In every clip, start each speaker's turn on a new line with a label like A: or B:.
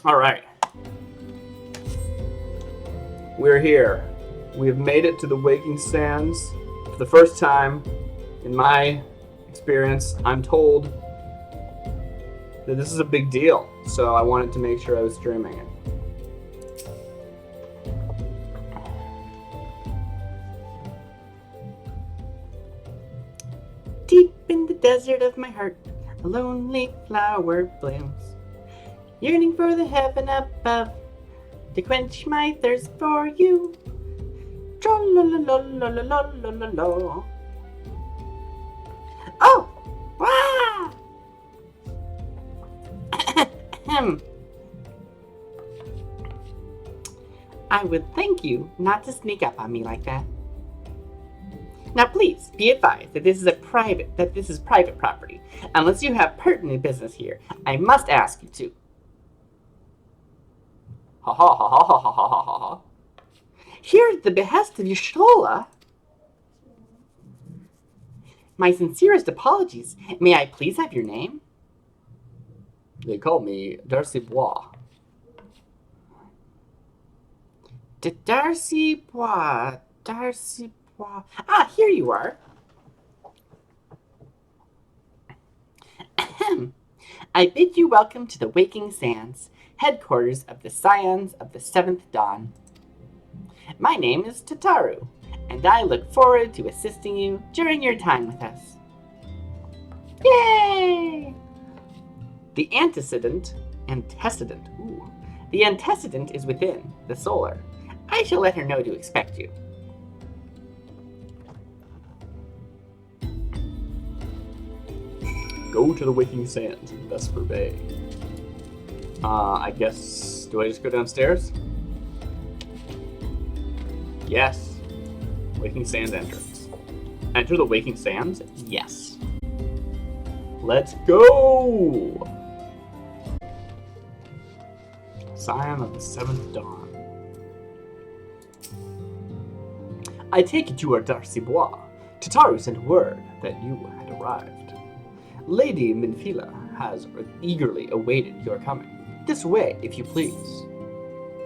A: Alright. We're here. We have made it to the Waking Sands. For the first time in my experience, I'm told that this is a big deal, so I wanted to make sure I was streaming it. Deep in the desert of my heart, a lonely flower blooms, yearning for the heaven above, to quench my thirst for you. Tra-la-la-la-la-la-la-la-la. Oh! Wah! I would thank you not to sneak up on me like that. Now please, be advised that this is private property. Unless you have pertinent business here, I must ask you to. Ha ha ha ha ha ha ha ha ha. Here at the behest of Yashola. My sincerest apologies. May I please have your name? They call me DarcyBits. DarcyBits. DarcyBits. Ah, here you are. I bid you welcome to the Waking Sands, headquarters of the Scions of the Seventh Dawn. My name is Tataru, and I look forward to assisting you during your time with us. Yay! The antecedent is within, the solar. I shall let her know to expect you. Go to the Waking Sands in Vesper Bay. I guess, do I just go downstairs? Yes. Waking Sands entrance. Enter the Waking Sands? Yes. Let's go! Scion of the Seventh Dawn. I take it you are DarcyBits. Tataru sent word that you had arrived. Lady Minfila has eagerly awaited your coming. This way, if you please.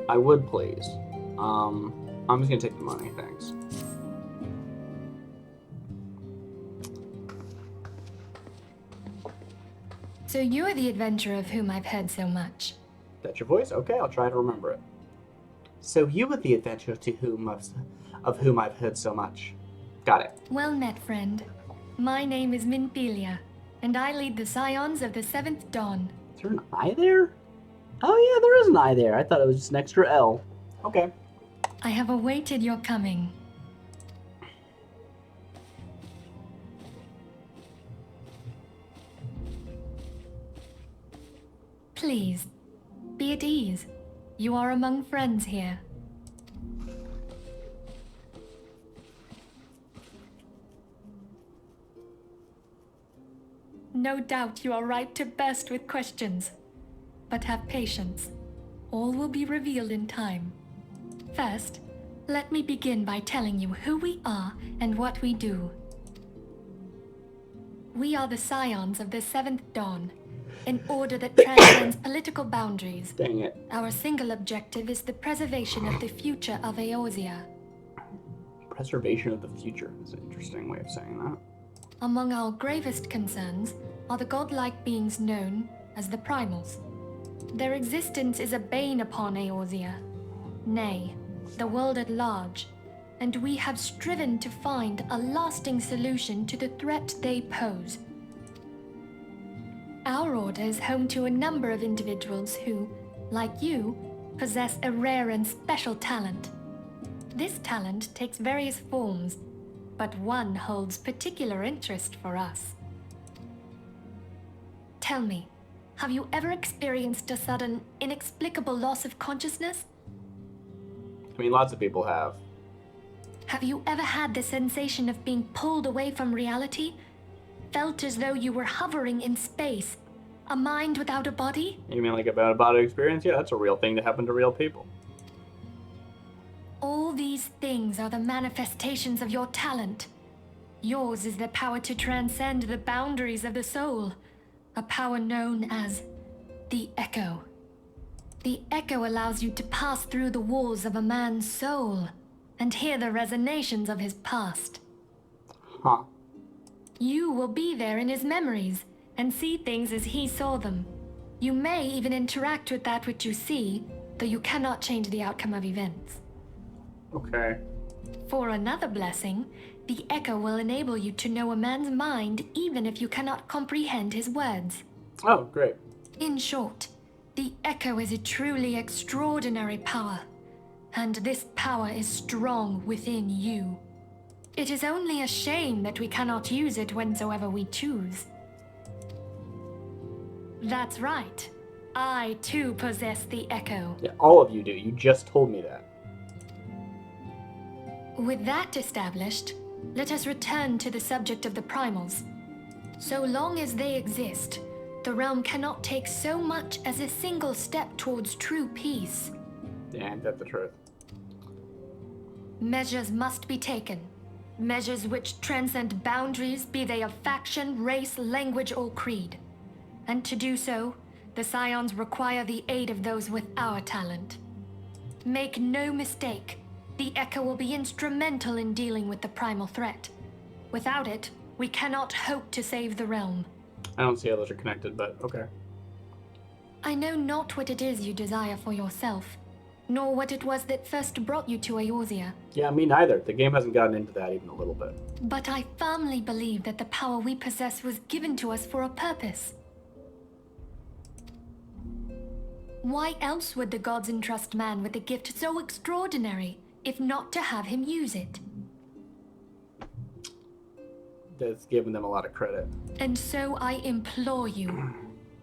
A: I would please. I'm just gonna take the money, thanks.
B: So you are the adventurer of whom I've heard so much.
A: That's your voice? Okay, I'll try to remember it. So you are the adventurer of whom I've heard so much. Got it.
B: Well met, friend. My name is Minfilia, and I lead the Scions of the Seventh Dawn.
A: Is there an I there? Oh yeah, there is an I there. I thought it was just an extra L. Okay.
B: I have awaited your coming. Please, be at ease. You are among friends here. No doubt you are right to burst with questions. But have patience. All will be revealed in time. First, let me begin by telling you who we are and what we do. We are the Scions of the Seventh Dawn, an order that transcends political boundaries.
A: Dang it.
B: Our single objective is the preservation of the future of Eorzea.
A: Preservation of the future is an interesting way of saying that.
B: Among our gravest concerns are the godlike beings known as the Primals. Their existence is a bane upon Eorzea, nay, the world at large, and we have striven to find a lasting solution to the threat they pose. Our order is home to a number of individuals who, like you, possess a rare and special talent. This talent takes various forms, but one holds particular interest for us. Tell me, have you ever experienced a sudden, inexplicable loss of consciousness?
A: I mean, lots of people have.
B: Have you ever had the sensation of being pulled away from reality? Felt as though you were hovering in space? A mind without a body?
A: You mean like about a body experience? Yeah, that's a real thing that happened to real people.
B: All these things are the manifestations of your talent. Yours is the power to transcend the boundaries of the soul, a power known as the Echo. The echo allows you to pass through the walls of a man's soul and hear the resonations of his past.
A: Huh.
B: You will be there in his memories and see things as he saw them. You may even interact with that which you see, though you cannot change the outcome of events.
A: Okay.
B: For another blessing, the echo will enable you to know a man's mind even if you cannot comprehend his words.
A: Oh, great.
B: In short, the echo is a truly extraordinary power, and this power is strong within you. It is only a shame that we cannot use it whensoever we choose. That's right. I too possess the echo.
A: Yeah, all of you do. You just told me that.
B: With that established, let us return to the subject of the primals. So long as they exist, the realm cannot take so much as a single step towards true peace.
A: Yeah, ain't that the truth?
B: Measures must be taken. Measures which transcend boundaries, be they of faction, race, language, or creed. And to do so, the Scions require the aid of those with our talent. Make no mistake, the Echo will be instrumental in dealing with the primal threat. Without it, we cannot hope to save the realm.
A: I don't see how those are connected, but okay.
B: I know not what it is you desire for yourself, nor what it was that first brought you to Eorzea.
A: Yeah, me neither. The game hasn't gotten into that even a little bit.
B: But I firmly believe that the power we possess was given to us for a purpose. Why else would the gods entrust man with a gift so extraordinary, if not to have him use it?
A: That's giving them a lot of credit.
B: And so I implore you,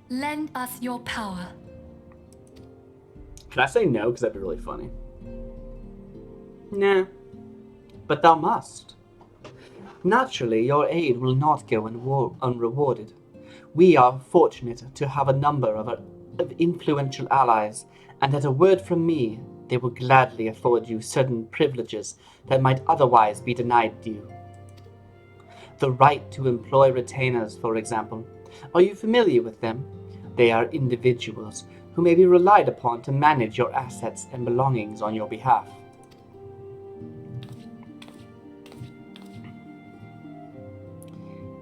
B: lend us your power.
A: Can I say no? Because that'd be really funny. Nah. But thou must. Naturally, your aid will not go unrewarded. We are fortunate to have a number of influential allies, and at a word from me, they will gladly afford you certain privileges that might otherwise be denied you. The right to employ retainers, for example. Are you familiar with them? They are individuals who may be relied upon to manage your assets and belongings on your behalf.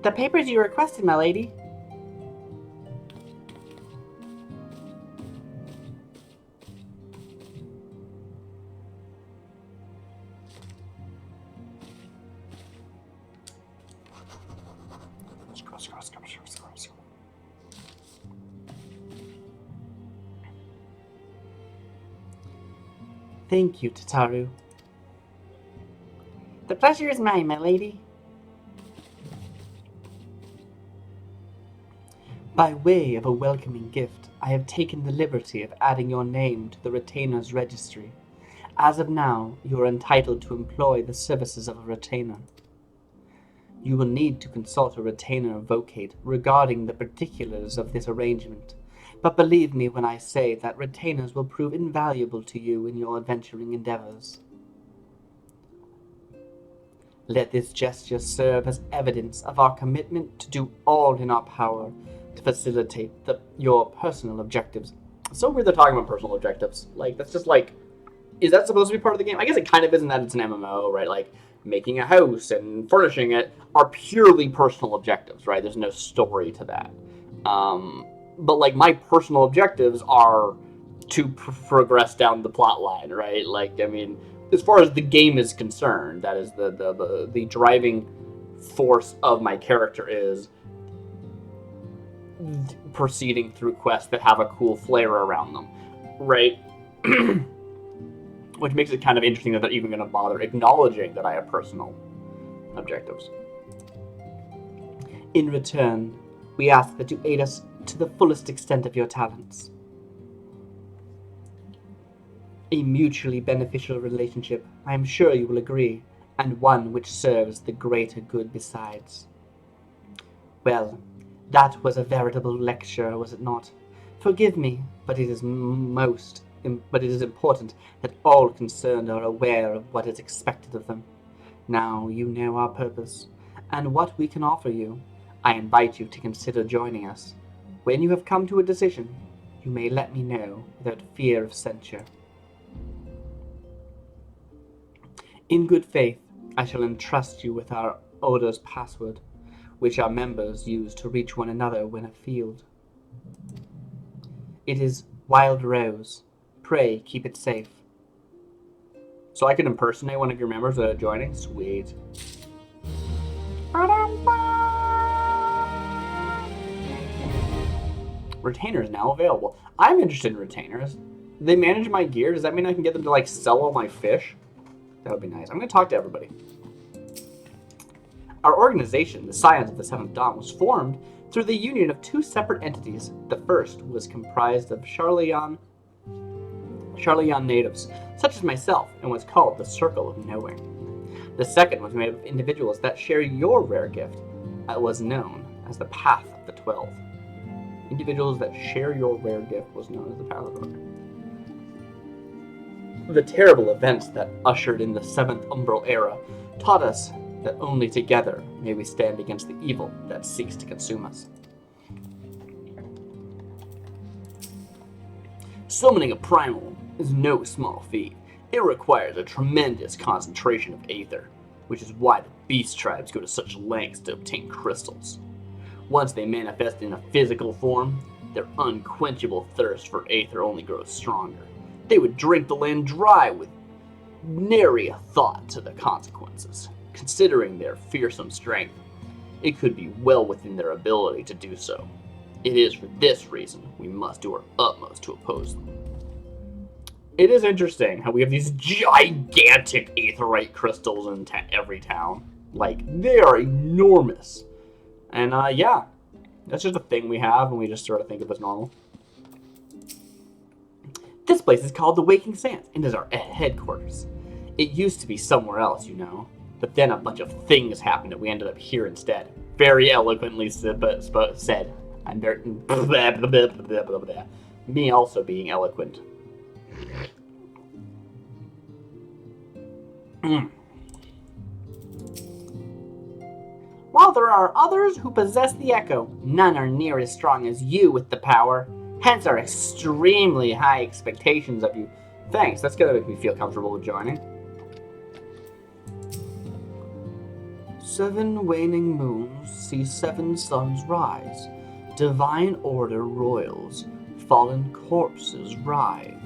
A: The papers you requested, my lady. Thank you, Tataru. The pleasure is mine, my lady. By way of a welcoming gift, I have taken the liberty of adding your name to the retainer's registry. As of now, you are entitled to employ the services of a retainer. You will need to consult a retainer vocate regarding the particulars of this arrangement, but believe me when I say that retainers will prove invaluable to you in your adventuring endeavors. Let this gesture serve as evidence of our commitment to do all in our power to facilitate your personal objectives. It's so weird they're talking about personal objectives. Like, that's just like, is that supposed to be part of the game? I guess it kind of is in that it's an MMO, right? Like, making a house and furnishing it are purely personal objectives, right? There's no story to that. But, like, my personal objectives are to progress down the plot line, right? Like, I mean, as far as the game is concerned, that is the driving force of my character is proceeding through quests that have a cool flair around them, right? Which makes it kind of interesting that they're even going to bother acknowledging that I have personal objectives. In return, we ask that you aid us to the fullest extent of your talents. A mutually beneficial relationship, I am sure you will agree, and one which serves the greater good besides. Well, that was a veritable lecture, was it not? Forgive me, but it is important that all concerned are aware of what is expected of them. Now you know our purpose, and what we can offer you. I invite you to consider joining us. When you have come to a decision, you may let me know without fear of censure. In good faith, I shall entrust you with our Order's password, which our members use to reach one another when afield. It is Wild Rose. Pray keep it safe. So I can impersonate one of your members without joining? Sweet. Retainers now available. I'm interested in retainers. They manage my gear. Does that mean I can get them to like sell all my fish? That would be nice. I'm going to talk to everybody. Our organization, the Scions of the Seventh Dawn, was formed through the union of two separate entities. The first was comprised of Charleon natives, such as myself, and was called the Circle of Knowing. The second was made of individuals that share your rare gift. It was known as the Path of the 12. Individuals that share your rare gift was known as the Path of the 12. The terrible events that ushered in the Seventh Umbral Era taught us that only together may we stand against the evil that seeks to consume us. Summoning a primal is no small feat. It requires a tremendous concentration of aether, which is why the beast tribes go to such lengths to obtain crystals. Once they manifest in a physical form, their unquenchable thirst for aether only grows stronger. They would drink the land dry with nary a thought to the consequences. Considering their fearsome strength, it could be well within their ability to do so. It is for this reason we must do our utmost to oppose them. It is interesting how we have these gigantic aetherite crystals in every town. Like, they are enormous. And yeah, that's just a thing we have, and we just sort of think of as normal. This place is called the Waking Sands, and is our headquarters. It used to be somewhere else, you know. But then a bunch of things happened and we ended up here instead. Very eloquently said. I'm very... Blah, blah, blah, blah, blah, blah. Me also being eloquent. While there are others who possess the echo, none are near as strong as you with the power. Hence our extremely high expectations of you. Thanks, that's gonna make me feel comfortable with joining. 7 waning moons see 7 suns rise. Divine order roils, fallen corpses writhe.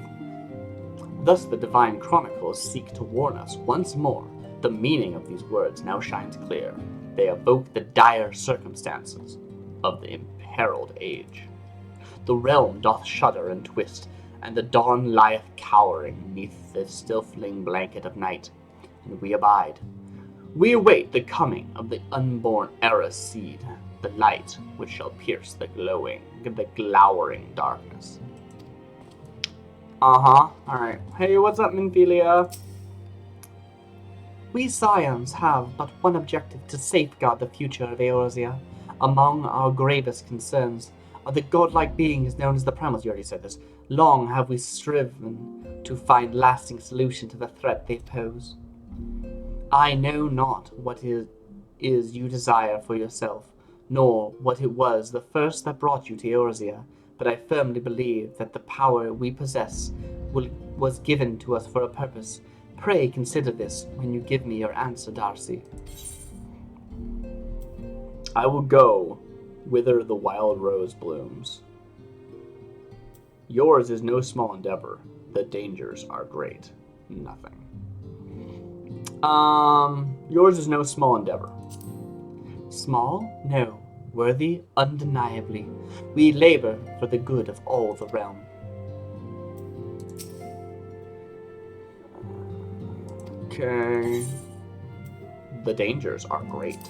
A: Thus the divine chronicles seek to warn us once more. The meaning of these words now shines clear. They evoke the dire circumstances of the imperiled age. The realm doth shudder and twist, and the dawn lieth cowering neath the stifling blanket of night, and we abide. We await the coming of the unborn era's seed, the light which shall pierce the glowering darkness. Alright. Hey, what's up, Minphilia? We Scions have but one objective: to safeguard the future of Eorzea. Among our gravest concerns are the godlike beings known as the Primals. You already said this. Long have we striven to find lasting solution to the threat they pose. I know not what it is you desire for yourself, nor what it was the first that brought you to Eorzea, but I firmly believe that the power we possess was given to us for a purpose. Pray consider this when you give me your answer, Darcy. I will go whither the wild rose blooms. Yours is no small endeavor. The dangers are great. Nothing. Yours is no small endeavor. Small? No. Worthy? Undeniably. We labor for the good of all the realm. Okay. The dangers are great.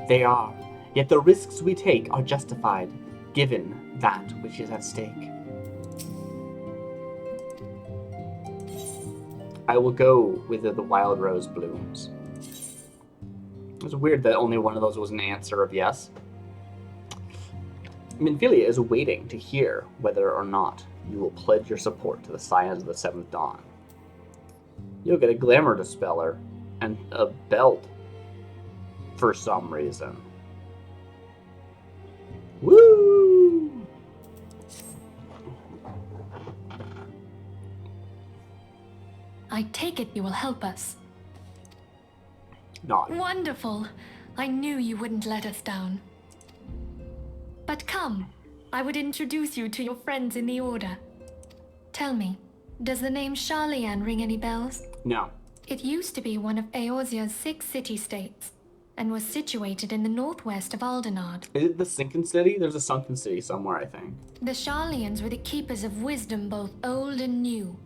A: They are. Yet the risks we take are justified, given that which is at stake. I will go whither the wild rose blooms. It's weird that only one of those was an answer of yes. Minphilia is waiting to hear whether or not you will pledge your support to the Scions of the Seventh Dawn. You'll get a glamour dispeller and a belt for some reason. Woo!
B: I take it you will help us.
A: Not.
B: Wonderful. I knew you wouldn't let us down. But come, I would introduce you to your friends in the Order. Tell me, does the name Sharlayan ring any bells?
A: No.
B: It used to be one of Eorzea's 6 city-states, and was situated in the northwest of Aldenard.
A: Is it the Sunken City? There's a Sunken City somewhere, I think.
B: The Sharlayans were the keepers of wisdom both old and new.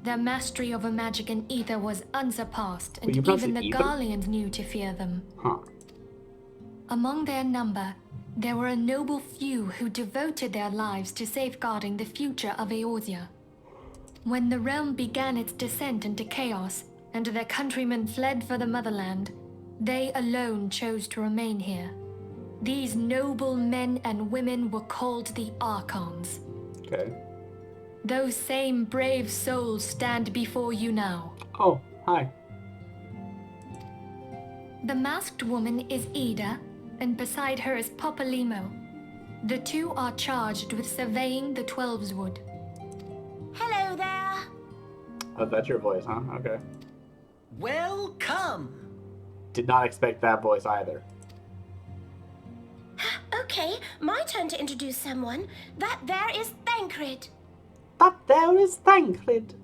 B: Their mastery over magic and ether was unsurpassed, and
A: Wait, you pronounce
B: even
A: it
B: the
A: ether?
B: Garleans knew to fear them.
A: Huh.
B: Among their number, there were a noble few who devoted their lives to safeguarding the future of Eorzea. When the realm began its descent into chaos, and their countrymen fled for the motherland, they alone chose to remain here. These noble men and women were called the Archons.
A: Okay.
B: Those same brave souls stand before you now.
A: Oh, hi.
B: The masked woman is Ida, and beside her is Popalimo. The two are charged with surveying the Twelveswood.
C: Hello there.
A: Oh, that's your voice, huh? Okay.
D: Welcome.
A: Did not expect that voice either.
C: Okay, my turn to introduce someone. That there is Thancred.
A: That there is Thancred.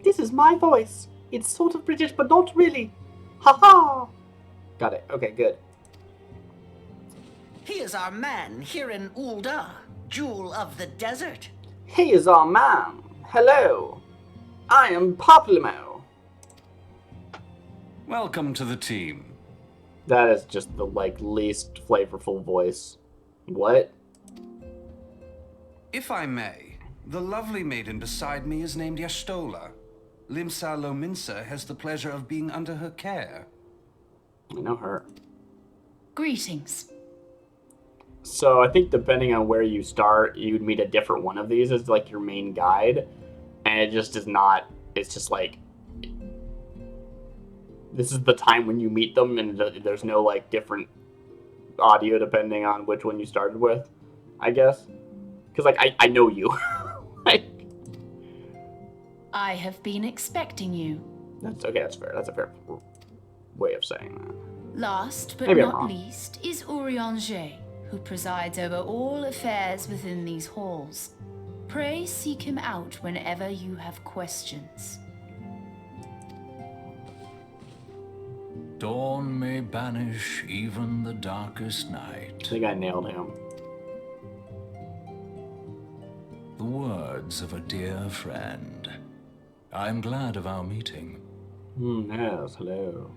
A: This is my voice. It's sort of British, but not really. Ha ha! Got it. Okay, good.
D: He is our man here in Ul'dah, Jewel of the Desert.
A: He is our man. Hello. I am Popalimo.
E: Welcome to the team.
A: That is just the, least flavorful voice. What?
E: If I may, the lovely maiden beside me is named Y'shtola. Limsa Lominsa has the pleasure of being under her care.
A: I know her.
F: Greetings.
A: So I think depending on where you start, you'd meet a different one of these as like your main guide. And it just is not, it's just like, this is the time when you meet them and there's no like different audio depending on which one you started with, I guess. Because like, I know you. Like,
F: I have been expecting you.
A: that's okay, that's fair. That's a fair way of saying that.
F: Last but
A: Maybe I'm
F: not
A: wrong.
F: least is Urianger, who presides over all affairs within these halls. Pray seek him out whenever you have questions.
G: Dawn may banish even the darkest
A: I
G: night.
A: think I nailed him.
G: The words of a dear friend. I'm glad of our meeting.
A: Yes, hello.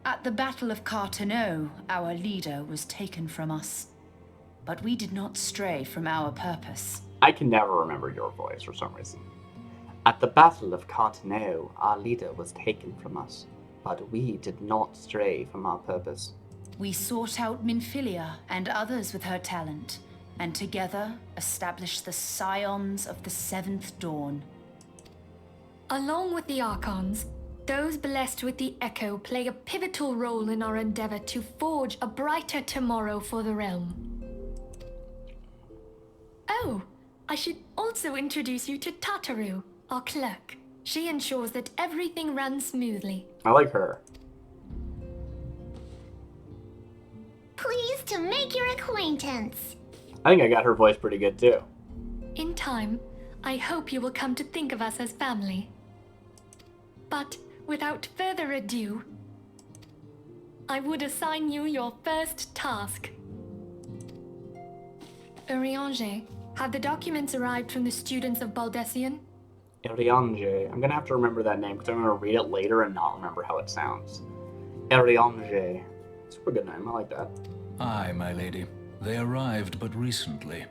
F: At the Battle of Carteneau, our leader was taken from us. But we did not stray from our purpose.
A: I can never remember your voice for some reason. At the Battle of Carteneau, our leader was taken from us, but we did not stray from our purpose.
F: We sought out Minfilia and others with her talent, and together established the Scions of the Seventh Dawn.
B: Along with the Archons, those blessed with the Echo play a pivotal role in our endeavor to forge a brighter tomorrow for the realm. Oh, I should also introduce you to Tataru, our clerk. She ensures that everything runs smoothly.
A: I like her.
C: Pleased to make your acquaintance.
A: I think I got her voice pretty good too.
B: In time, I hope you will come to think of us as family. But without further ado, I would assign you your first task. Urianger, have the documents arrived from the students of Baldessian?
A: Urianger. I'm gonna have to remember that name because I'm gonna read it later and not remember how it sounds. Urianger. Super good name. I like that.
G: Aye, my lady. They arrived but recently.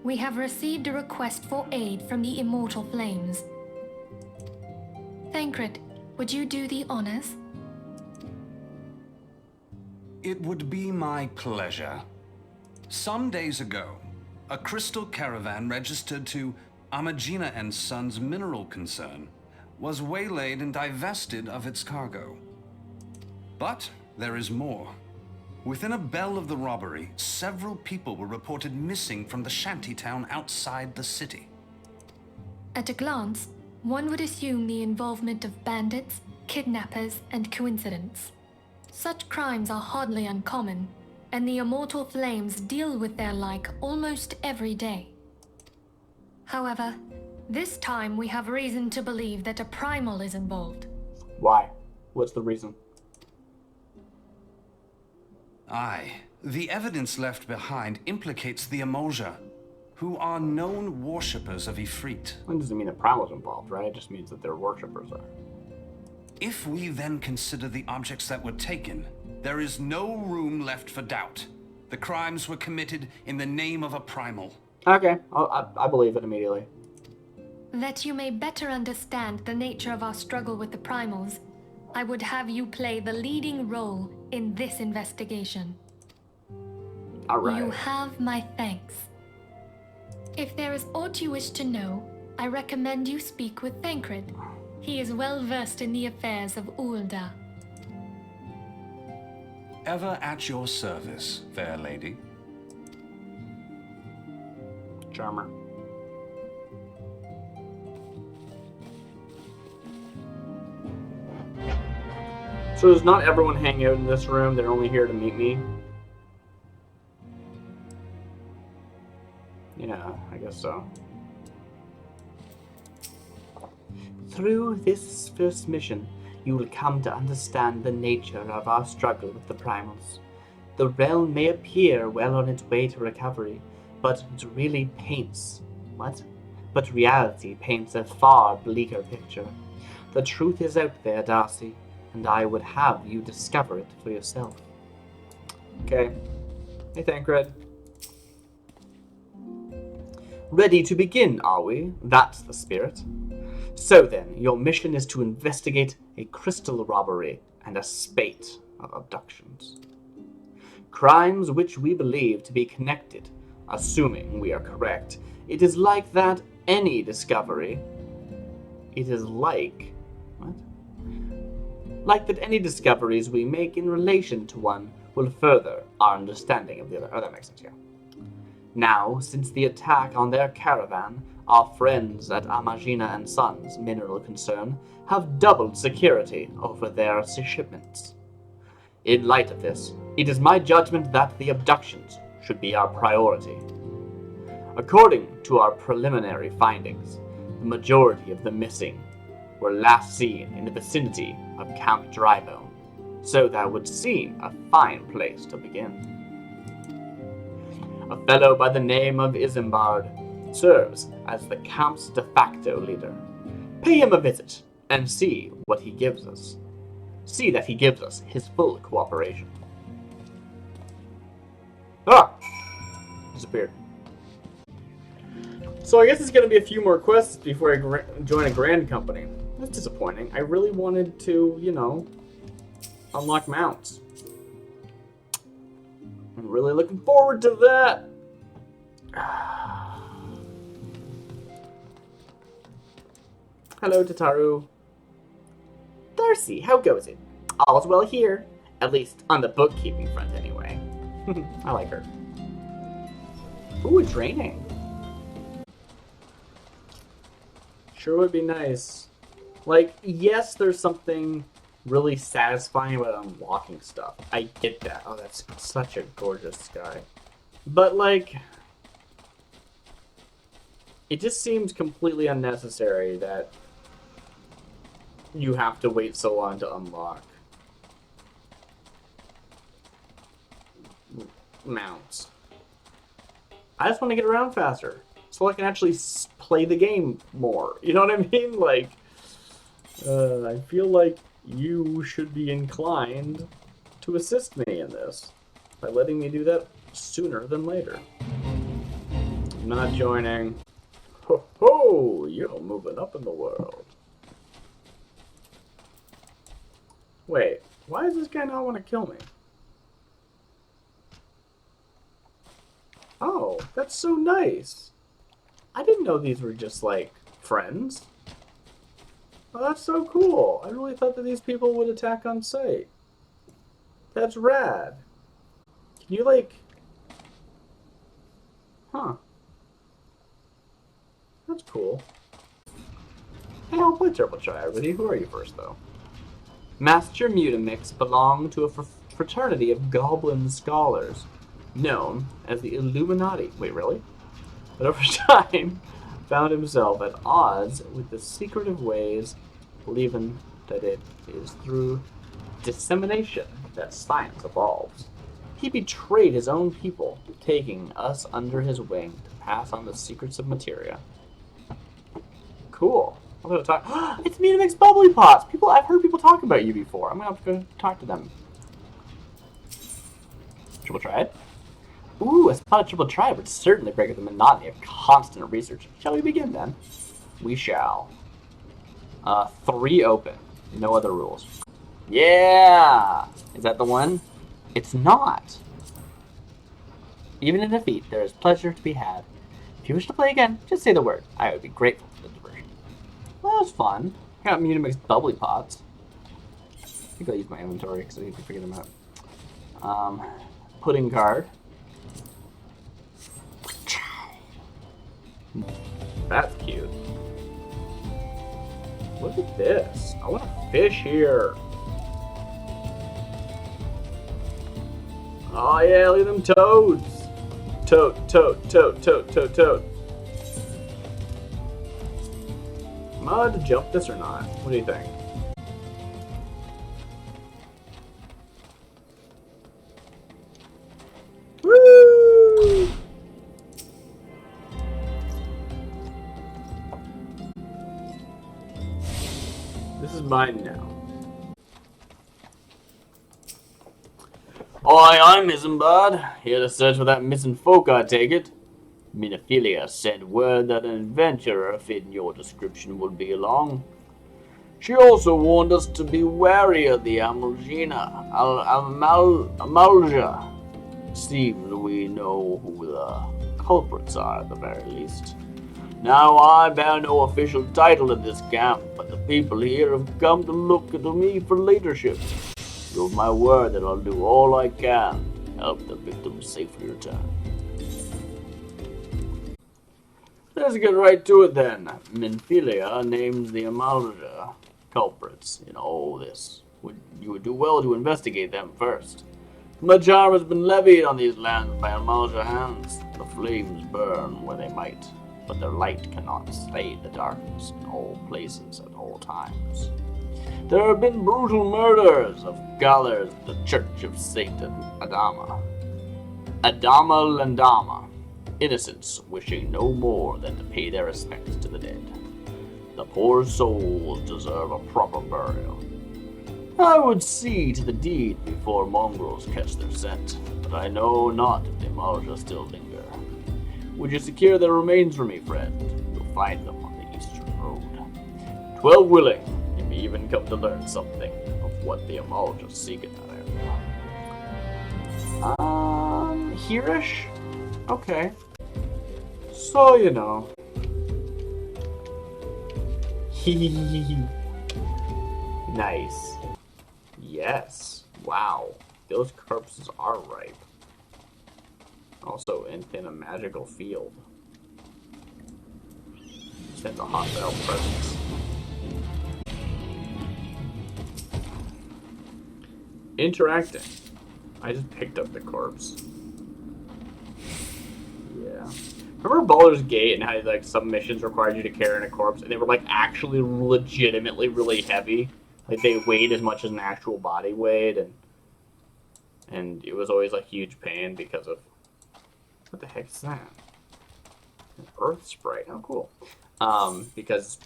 B: We have received a request for aid from the Immortal Flames. Thancred, would you do the honors?
E: It would be my pleasure. Some days ago, a crystal caravan registered to Amagina and Sons mineral concern was waylaid and divested of its cargo. But there is more. Within a bell of the robbery, several people were reported missing from the shantytown outside the city.
B: At a glance, one would assume the involvement of bandits, kidnappers, and coincidence. Such crimes are hardly uncommon, and the Immortal Flames deal with their like almost every day. However, this time we have reason to believe that a primal is involved.
A: Why? What's the reason?
E: Aye. The evidence left behind implicates the Emulja, who are known worshippers of Ifrit.
A: That doesn't mean a primal is involved, right? It just means that their worshippers are.
E: If we then consider the objects that were taken, there is no room left for doubt. The crimes were committed in the name of a primal.
A: Okay, I believe it immediately.
B: That you may better understand the nature of our struggle with the primals, I would have you play the leading role in this investigation.
A: All right.
B: You have my thanks. If there is aught you wish to know, I recommend you speak with Thancred. He is well versed in the affairs of Ulda.
E: Ever at your service, fair lady.
A: Charmer. So does not everyone hang out in this room? They're only here to meet me? Yeah, I guess so. Through this first mission, you will come to understand the nature of our struggle with the primals. The realm may appear well on its way to recovery, but it really paints... What? But reality paints a far bleaker picture. The truth is out there, Darcy, and I would have you discover it for yourself. Okay. Hey, Thancred. Ready to begin, are we? That's the spirit. So then, your mission is to investigate a crystal robbery and a spate of abductions. Crimes which we believe to be connected, assuming we are correct. It is like that any discovery... It is like... What? Like that any discoveries we make in relation to one will further our understanding of the other. Oh, that makes sense, yeah. Now, since the attack on their caravan, our friends at Amagina and Sons Mineral Concern have doubled security over their shipments. In light of this, it is my judgment that the abductions should be our priority. According to our preliminary findings, the majority of the missing were last seen in the vicinity of Camp Drybone, so that would seem a fine place to begin. A fellow by the name of Isambard serves as the camp's de facto leader. Pay him a visit and see what he gives us. See that he gives us his full cooperation. Ah! Disappeared. So I guess it's going to be a few more quests before I join a grand company. That's disappointing. I really wanted to, you know, unlock mounts. I'm really looking forward to that. Hello, Tataru. Darcy, how goes it? All's well here. At least on the bookkeeping front, anyway. I like her. Ooh, it's raining. Sure would be nice. Like, yes, there's something really satisfying about unlocking stuff. I get that. Oh, that's such a gorgeous sky. But, like, it just seems completely unnecessary that you have to wait so long to unlock mounts. I just want to get around faster so I can actually play the game more. You know what I mean? Like, I feel like you should be inclined to assist me in this by letting me do that sooner than later. I'm not joining. Ho ho! You're moving up in the world. Wait, why does this guy not want to kill me? Oh, that's so nice. I didn't know these were just, like, friends. Oh, that's so cool. I really thought that these people would attack on sight. That's rad. You like... Huh. That's cool. Hey, I'll play Triple Triad with you. Who are you first, though? Master Mutamix belonged to a fraternity of goblin scholars, known as the Illuminati. Wait, really? But over time, found himself at odds with the secretive ways, believing that it is through dissemination that science evolves. He betrayed his own people, taking us under his wing to pass on the secrets of materia. Cool. I'm gonna talk. It's Mutamix Bubbly Pots. I've heard people talk about you before. I'm gonna have to go talk to them. Triple Triad. Ooh, a spot of Triple Triad would certainly break the monotony of constant research. Shall we begin then? We shall. 3 open. No other rules. Yeah! Is that the one? It's not. Even in defeat, there is pleasure to be had. If you wish to play again, just say the word. I would be grateful for the diversion. Well, that was fun. I got Mutamix Bubbly Pots. I think I'll use my inventory because I need to figure them out. Pudding card. That's cute. Look at this. I want a fish here. Oh yeah, look at them toads. Toad. Am I allowed to jump this or not? What do you think? Woo! This is mine now. Oi, I'm Isambard, here to search for that missing folk, I take it. Minophilia sent word that an adventurer fitting your description would be along. She also warned us to be wary of the Amalgina, Amalja. Seems we know who the culprits are at the very least. Now I bear no official title in this camp, but the people here have come to look to me for leadership. You have my word that I'll do all I can to help the victims safely return. Let's get right to it then. Minphilia names the Amalja culprits in all this. You would do well to investigate them first. Much harm has been levied on these lands by Amalja hands. The flames burn where they might, but their light cannot stay the darkness in all places at all times. There have been brutal murders of scholars at the Church of Saint Adama Landama, innocents wishing no more than to pay their respects to the dead. The poor souls deserve a proper burial. I would see to the deed before mongrels catch their scent, but I know not if the Amalja still linger. Would you secure their remains for me, friend? You'll find them on the eastern road. 12 willing. You may even come to learn something of what the Amalja seek in that area. Hereish? Okay. So, you know. Nice. Yes. Wow. Those corpses are ripe. Also in a magical field. Sends a hostile presence. Interacting. I just picked up the corpse. Yeah. Remember Baldur's Gate and how like some missions required you to carry in a corpse and they were like actually legitimately really heavy? Like they weighed as much as an actual body weighed and it was always a huge pain because of what the heck is that? An earth sprite. How cool. Because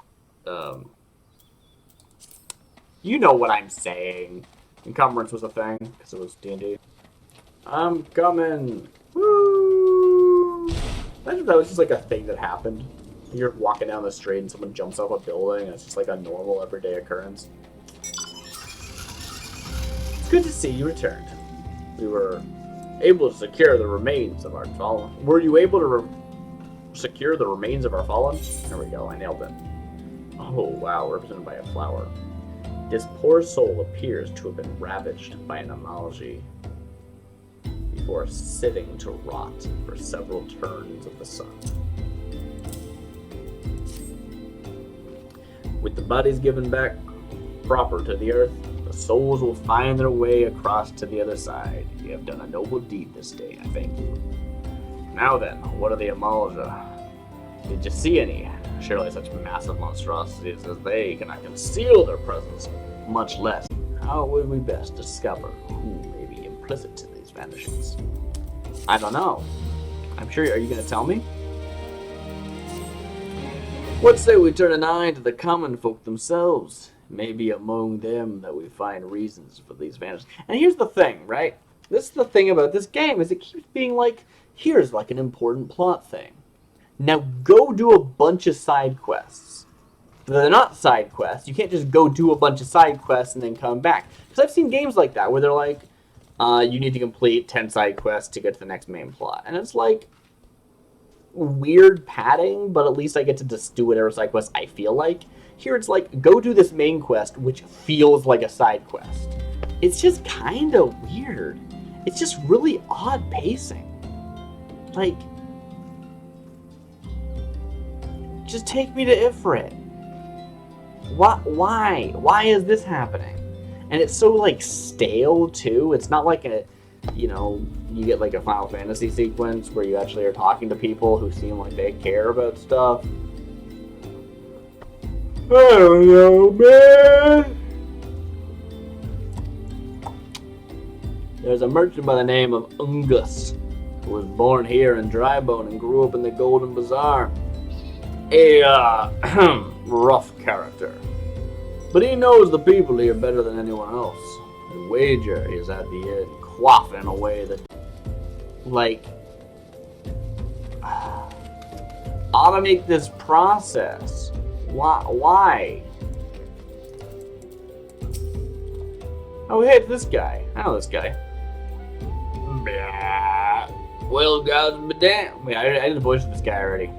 A: you know what I'm saying. Encumbrance was a thing because it was D&D. I'm coming. Woo! Imagine if that was just like a thing that happened. You're walking down the street and someone jumps off a building and it's just like a normal everyday occurrence. It's good to see you returned. We were able to secure the remains of our fallen. Were you able to secure the remains of our fallen? There we go, I nailed it. Oh wow, represented by a flower. This poor soul appears to have been ravaged by an Amalji. These before sitting to rot for several turns of the sun. With the bodies given back proper to the earth, the souls will find their way across to the other side. You have done a noble deed this day, I thank you. Now then, what are the Amalja? Did you see any? Surely such massive monstrosities as they cannot conceal their presence, much less. How would we best discover who may be implicit to these vanishings? I don't know. I'm sure. Are you going to tell me? What say we turn an eye to the common folk themselves? Maybe among them that we find reasons for these vanishings. And here's the thing, right? This is the thing about this game, is it keeps being like, here's like an important plot thing. Now go do a bunch of side quests. They're not side quests. You can't just go do a bunch of side quests and then come back. Because I've seen games like that where they're like, you need to complete 10 side quests to get to the next main plot. And it's like weird padding, but at least I get to just do whatever side quest I feel like. Here it's like, go do this main quest, which feels like a side quest. It's just kind of weird. It's just really odd pacing. Like, just take me to Ifrit. Why? Why is this happening? And it's so, like, stale, too. It's not like a, you know, you get, like, a Final Fantasy sequence where you actually are talking to people who seem like they care about stuff. I don't know, man. There's a merchant by the name of Ungus, who was born here in Drybone and grew up in the Golden Bazaar. A rough character, but he knows the people here better than anyone else. The wager is at the end, quaffing away the like. Automate this process. Why? Oh, hey, it's this guy. I know this guy. Well, guys, be damned. Wait, I did the voice of this guy already.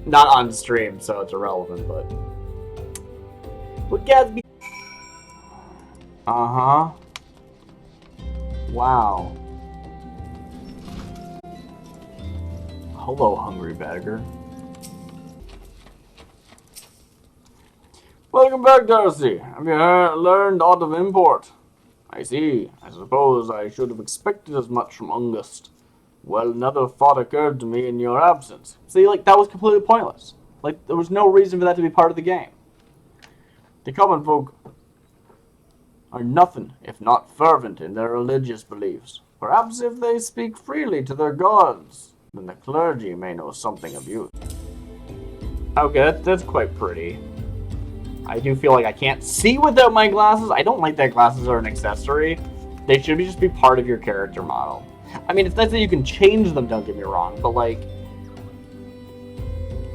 A: Not on stream, so it's irrelevant, but... Would Gatsby... Uh-huh. Wow. Hello, hungry beggar. Welcome back, Darcy. Have you learned aught of import? I see. I suppose I should have expected as much from Ungust. Well, another thought occurred to me in your absence. See, like, that was completely pointless. Like, there was no reason for that to be part of the game. The common folk are nothing if not fervent in their religious beliefs. Perhaps if they speak freely to their gods, then the clergy may know something of you. Okay, that's quite pretty. I do feel like I can't see without my glasses. I don't like that glasses are an accessory. They should just be part of your character model. I mean, it's nice that you can change them, don't get me wrong, but like...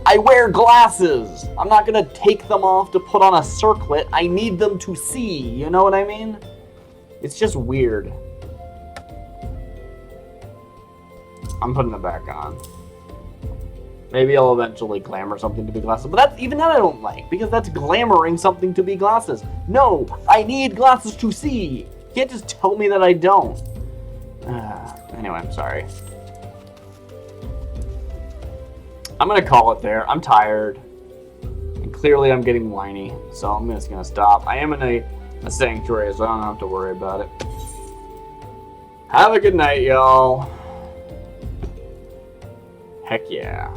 A: I wear glasses! I'm not gonna take them off to put on a circlet. I need them to see, you know what I mean? It's just weird. I'm putting it back on. Maybe I'll eventually glamour something to be glasses, but even that I don't like, because that's glamoring something to be glasses. No, I need glasses to see! You can't just tell me that I don't. Anyway, I'm sorry. I'm gonna call it there. I'm tired. And clearly I'm getting whiny, so I'm just gonna stop. I am in a sanctuary, so I don't have to worry about it. Have a good night, y'all. Heck yeah.